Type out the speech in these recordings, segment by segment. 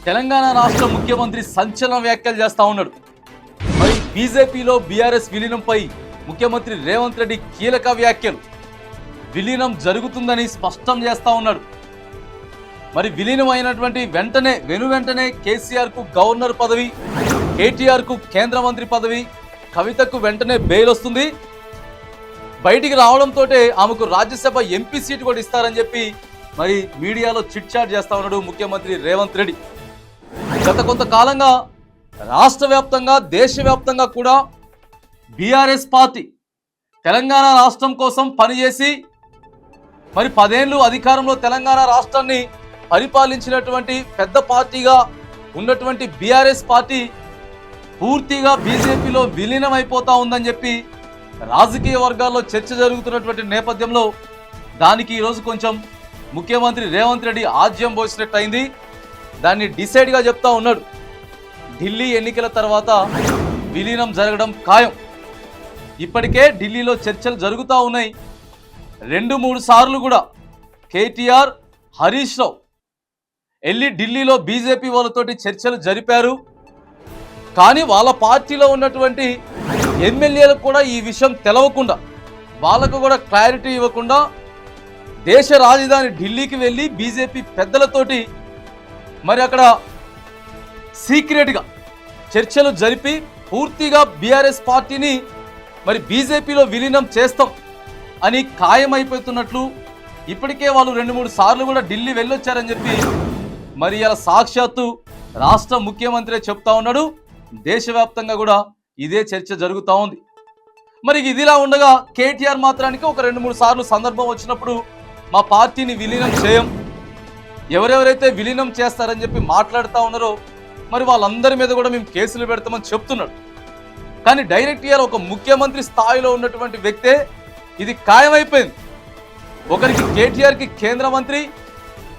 తెలంగాణ రాష్ట్ర ముఖ్యమంత్రి సంచలన వ్యాఖ్యలు చేస్తా ఉన్నాడు. మరి బీజేపీలో బీఆర్ఎస్ విలీనంపై ముఖ్యమంత్రి రేవంత్ రెడ్డి కీలక వ్యాఖ్యలు. విలీనం జరుగుతుందని స్పష్టం చేస్తా ఉన్నాడు. మరి విలీనం అయినటువంటి వెంటనే కేసీఆర్ కు గవర్నర్ పదవి, కేటీఆర్ కు కేంద్ర మంత్రి పదవి, కవితకు వెంటనే బెయిల్ వస్తుంది. బయటికి రావడంతో ఆమెకు రాజ్యసభ ఎంపీ సీటు కూడా ఇస్తారని చెప్పి మరి మీడియాలో చిట్ చాట్ చేస్తా ఉన్నాడు ముఖ్యమంత్రి రేవంత్ రెడ్డి. గత కొంతకాలంగా రాష్ట్ర వ్యాప్తంగా దేశవ్యాప్తంగా కూడా బీఆర్ఎస్ పార్టీ తెలంగాణ రాష్ట్రం కోసం పనిచేసి మరి 10 ఏళ్ళు అధికారంలో తెలంగాణ రాష్ట్రాన్ని పరిపాలించినటువంటి పెద్ద పార్టీగా ఉన్నటువంటి బీఆర్ఎస్ పార్టీ పూర్తిగా బీజేపీలో విలీనం అయిపోతా ఉందని చెప్పి రాజకీయ వర్గాల్లో చర్చ జరుగుతున్నటువంటి నేపథ్యంలో దానికి ఈరోజు కొంచెం ముఖ్యమంత్రి రేవంత్ రెడ్డి ఆజ్యం పోసినట్టు అయింది. దాన్ని డిసైడ్గా చెప్తా ఉన్నాడు. ఢిల్లీ ఎన్నికల తర్వాత విలీనం జరగడం ఖాయం. ఇప్పటికే ఢిల్లీలో చర్చలు జరుగుతూ ఉన్నాయి. 2-3 సార్లు కూడా కేటీఆర్, హరీష్ రావు వెళ్ళి ఢిల్లీలో బీజేపీ వాళ్ళతోటి చర్చలు జరిపారు. కానీ వాళ్ళ పార్టీలో ఉన్నటువంటి ఎమ్మెల్యేలకు కూడా ఈ విషయం తెలవకుండా, వాళ్ళకు కూడా క్లారిటీ ఇవ్వకుండా దేశ రాజధాని ఢిల్లీకి వెళ్ళి బీజేపీ పెద్దలతోటి మరి అక్కడ సీక్రెట్గా చర్చలు జరిపి పూర్తిగా బీఆర్ఎస్ పార్టీని మరి బీజేపీలో విలీనం చేస్తాం అని ఖాయమైపోతున్నట్లు ఇప్పటికే వాళ్ళు 2-3 సార్లు కూడా ఢిల్లీ వెళ్ళొచ్చారని చెప్పి మరి ఇలా సాక్షాత్తు రాష్ట్ర ముఖ్యమంత్రి చెప్తా ఉన్నాడు. దేశవ్యాప్తంగా కూడా ఇదే చర్చ జరుగుతూ ఉంది. మరి ఇదిలా ఉండగా కేటీఆర్ మాత్రానికి ఒక 2-3 సార్లు సందర్భం వచ్చినప్పుడు మా పార్టీని విలీనం చేయం, ఎవరెవరైతే విలీనం చేస్తారని చెప్పి మాట్లాడుతూ ఉన్నారో మరి వాళ్ళందరి మీద కూడా మేము కేసులు పెడతామని చెప్తున్నాడు. కానీ డైరెక్ట్ ఇయర్ ఒక ముఖ్యమంత్రి స్థాయిలో ఉన్నటువంటి వ్యక్తే ఇది ఖాయమైపోయింది. ఒకరికి కేటీఆర్కి కేంద్ర మంత్రి,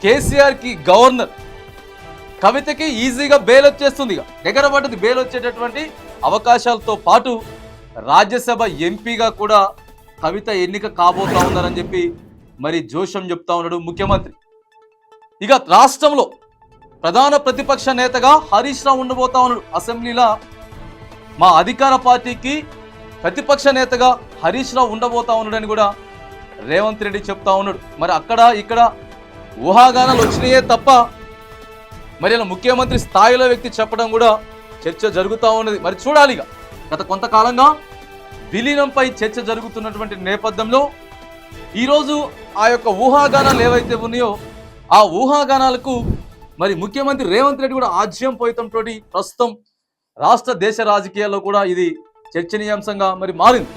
కేసీఆర్కి గవర్నర్, కవితకి ఈజీగా బెయిల్ వచ్చేస్తుంది. దగ్గర పడ్డది బెయిల్ వచ్చేటటువంటి అవకాశాలతో పాటు రాజ్యసభ ఎంపీగా కూడా కవిత ఎన్నిక కాబోతా ఉన్నారని చెప్పి మరి జోషం చెప్తా ఉన్నాడు ముఖ్యమంత్రి. ఇక రాష్ట్రంలో ప్రధాన ప్రతిపక్ష నేతగా హరీష్ రావు ఉండబోతా ఉన్నాడు. అసెంబ్లీలో మా అధికార పార్టీకి ప్రతిపక్ష నేతగా హరీష్ రావు ఉండబోతా ఉన్నాడని కూడా రేవంత్ రెడ్డి చెప్తా ఉన్నాడు. మరి అక్కడ ఇక్కడ ఊహాగానాలు వచ్చినాయే తప్ప మరి ఇలా ముఖ్యమంత్రి స్థాయిలో వ్యక్తి చెప్పడం కూడా చర్చ జరుగుతూ ఉన్నది. మరి చూడాలి. ఇక గత కొంతకాలంగా విలీనంపై చర్చ జరుగుతున్నటువంటి నేపథ్యంలో ఈరోజు ఆ యొక్క ఊహాగానాలు ఏవైతే ఉన్నాయో ఆ ఊహాగానాలకు మరి ముఖ్యమంత్రి రేవంత్ రెడ్డి కూడా ఆజ్యం పోయటంతో ప్రస్తుతం రాష్ట్ర దేశ రాజకీయాల్లో కూడా ఇది చర్చనీయాంశంగా మరి మారింది.